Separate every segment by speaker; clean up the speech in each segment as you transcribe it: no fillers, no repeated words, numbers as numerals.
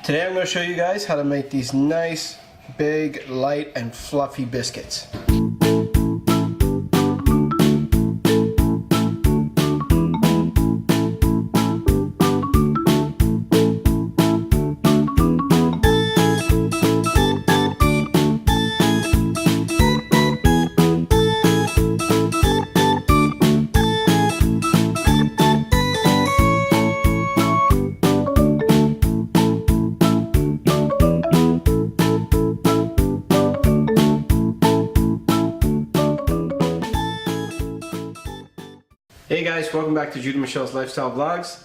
Speaker 1: Today I'm going to show you guys how to make these nice, big, light, and fluffy biscuits. Hey guys, welcome back to Jude and Michelle's Lifestyle Vlogs.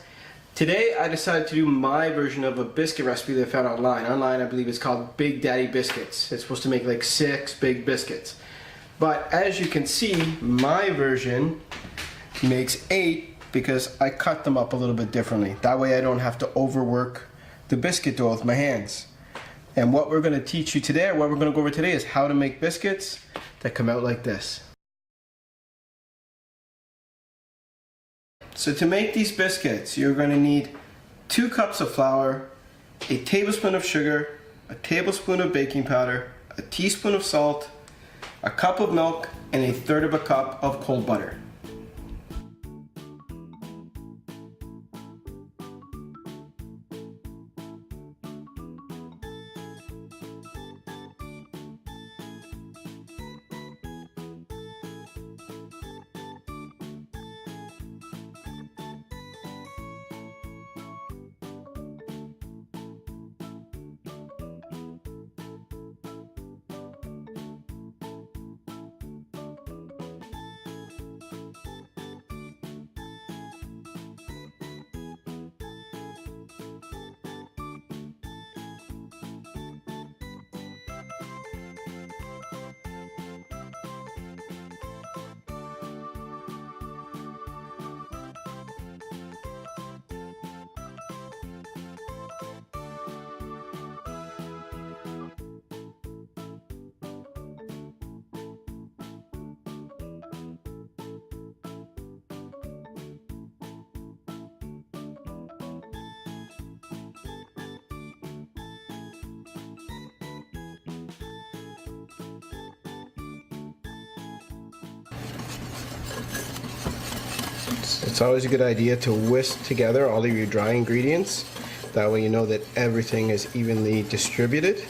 Speaker 1: Today I decided to do my version of a biscuit recipe that I found online. Online I believe it's called Big Daddy Biscuits. It's supposed to make like 6 big biscuits. But as you can see, my version makes 8 because I cut them up a little bit differently. That way I don't have to overwork the biscuit dough with my hands. And what we're going to teach you today, or what we're going to go over today, is how to make biscuits that come out like this. So to make these biscuits, you're going to need 2 cups of flour, a tablespoon of sugar, a tablespoon of baking powder, a teaspoon of salt, a cup of milk, and 1/3 of a cup of cold butter. It's always a good idea to whisk together all of your dry ingredients. That way you know that everything is evenly distributed.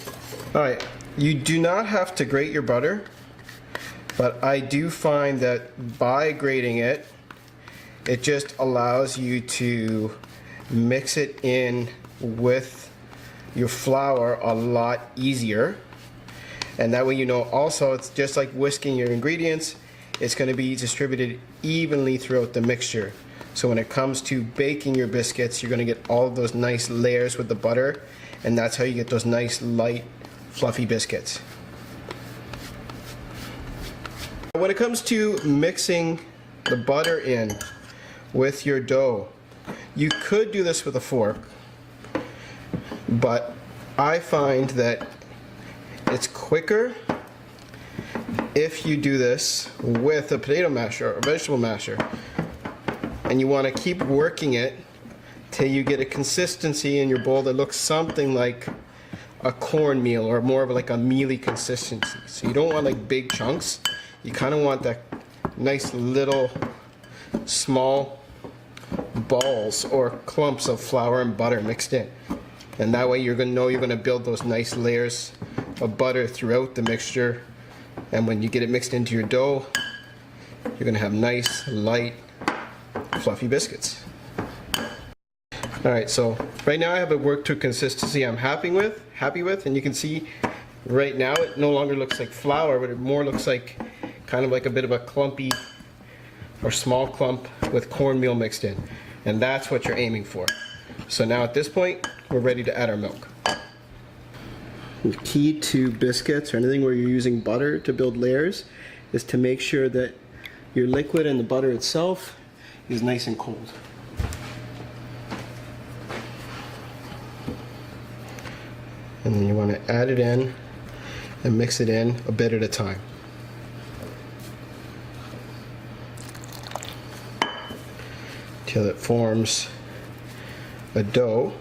Speaker 1: Alright, you do not have to grate your butter, but I do find that by grating it, it just allows you to mix it in with your flour a lot easier. And that way you know also it's just like whisking your ingredients. It's going to be distributed evenly throughout the mixture. So when it comes to baking your biscuits, you're going to get all of those nice layers with the butter, and that's how you get those nice, light, fluffy biscuits. When it comes to mixing the butter in with your dough, you could do this with a fork, but I find that it's quicker if you do this with a potato masher or a vegetable masher, and you want to keep working it till you get a consistency in your bowl that looks something like a cornmeal or more of like a mealy consistency. So you don't want like big chunks, you kind of want that nice little small balls or clumps of flour and butter mixed in, and that way you're going to know you're going to build those nice layers of butter throughout the mixture. And when you get it mixed into your dough, you're going to have nice, light, fluffy biscuits. Alright, so right now I have it worked to a consistency I'm happy with, and you can see right now it no longer looks like flour, but it more looks like kind of like a bit of a clumpy or small clump with cornmeal mixed in. And that's what you're aiming for. So now at this point, we're ready to add our milk. The key to biscuits or anything where you're using butter to build layers is to make sure that your liquid and the butter itself is nice and cold. And then you want to add it in and mix it in a bit at a time. Till it forms a dough.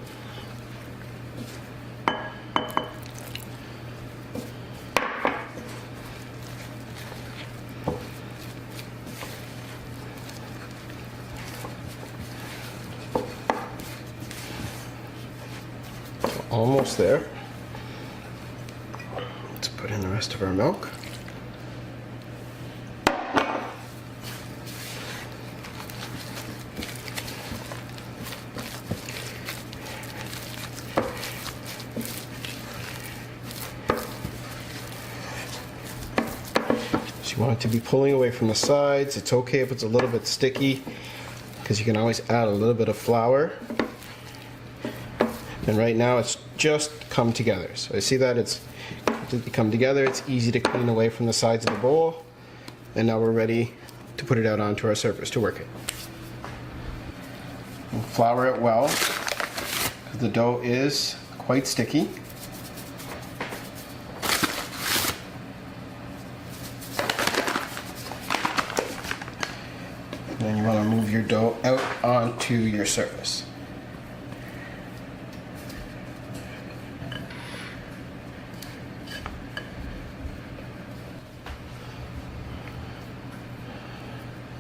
Speaker 1: Almost there. Let's put in the rest of our milk. You want it to be pulling away from the sides. It's okay if it's a little bit sticky because you can always add a little bit of flour. And right now it's just come together. So I see that it's completely come together. It's easy to clean away from the sides of the bowl. And now we're ready to put it out onto our surface to work it. And flour it well because the dough is quite sticky. Then you want to move your dough out onto your surface.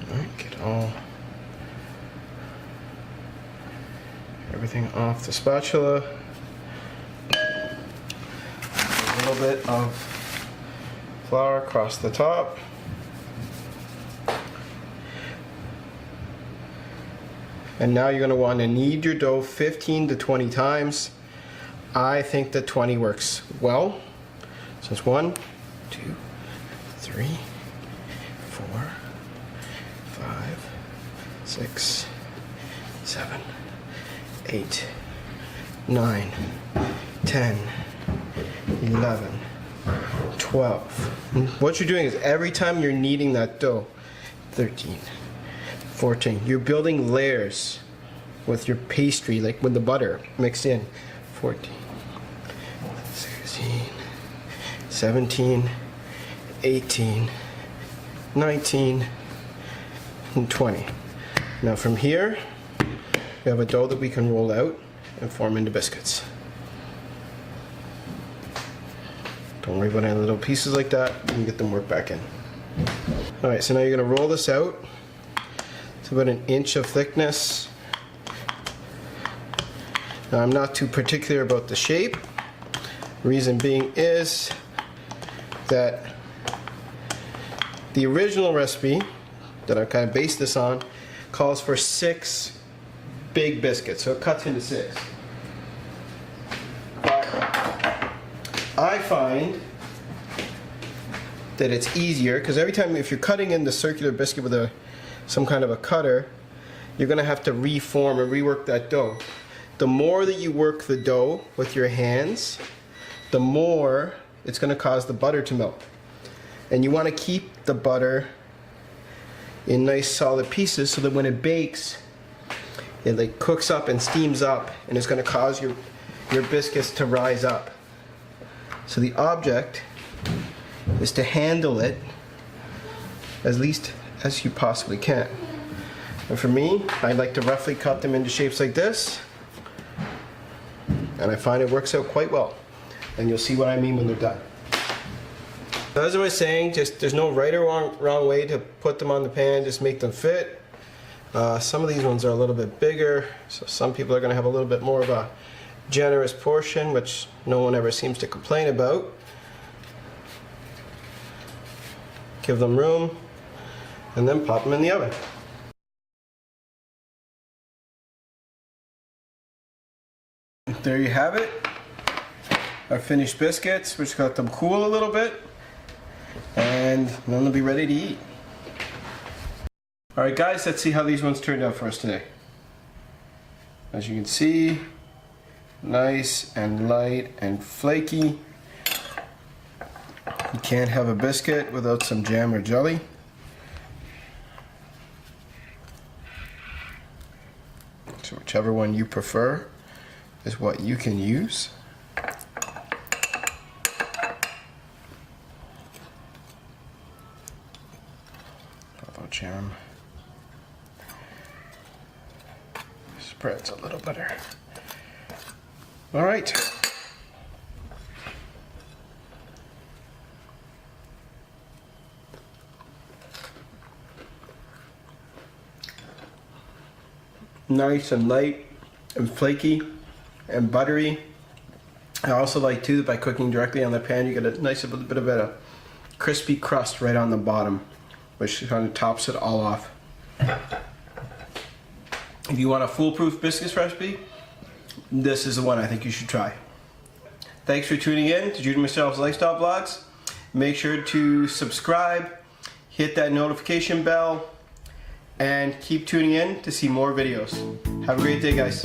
Speaker 1: Alright, get everything off the spatula. A little bit of flour across the top. And now you're going to want to knead your dough 15 to 20 times. I think that 20 works well. So it's 1, 2, 3, 4, 5, 6, 7, 8, 9, 10, 11, 12. And what you're doing is every time you're kneading that dough, 13, 14. You're building layers with your pastry, like with the butter mixed in. 14, 16, 17, 18, 19, and 20. Now from here, we have a dough that we can roll out and form into biscuits. Don't worry about any little pieces like that. You can get them worked back in. Alright, so now you're going to roll this out. It's about 1 inch of thickness. Now I'm not too particular about the shape. Reason being is that the original recipe that I've kind of based this on calls for 6 big biscuits, so it cuts into 6. But I find that it's easier because every time if you're cutting in the circular biscuit with some kind of a cutter, you're going to have to reform and rework that dough. The more that you work the dough with your hands, the more it's going to cause the butter to melt. And you want to keep the butter in nice solid pieces so that when it bakes, it like cooks up and steams up, and it's going to cause your biscuits to rise up. So the object is to handle it as least as you possibly can. And for me, I like to roughly cut them into shapes like this, and I find it works out quite well. And you'll see what I mean when they're done. So as I was saying, there's no right or wrong way to put them on the pan, just make them fit. Some of these ones are a little bit bigger, so some people are going to have a little bit more of a generous portion, which no one ever seems to complain about. Give them room, and then pop them in the oven. There you have it. Our finished biscuits. We just got them cool a little bit, and then they'll be ready to eat. Alright guys, let's see how these ones turned out for us today. As you can see, nice and light and flaky. You can't have a biscuit without some jam or jelly. So whichever one you prefer is what you can use. Although jam spreads a little better. All right. Nice and light and flaky and buttery. I also like too that by cooking directly on the pan, you get a nice little bit of a crispy crust right on the bottom, which kind of tops it all off. If you want a foolproof biscuits recipe, this is the one I think you should try. Thanks for tuning in to Jude and Michelle's Lifestyle Vlogs. Make sure to subscribe, hit that notification bell, and keep tuning in to see more videos. Have a great day, guys.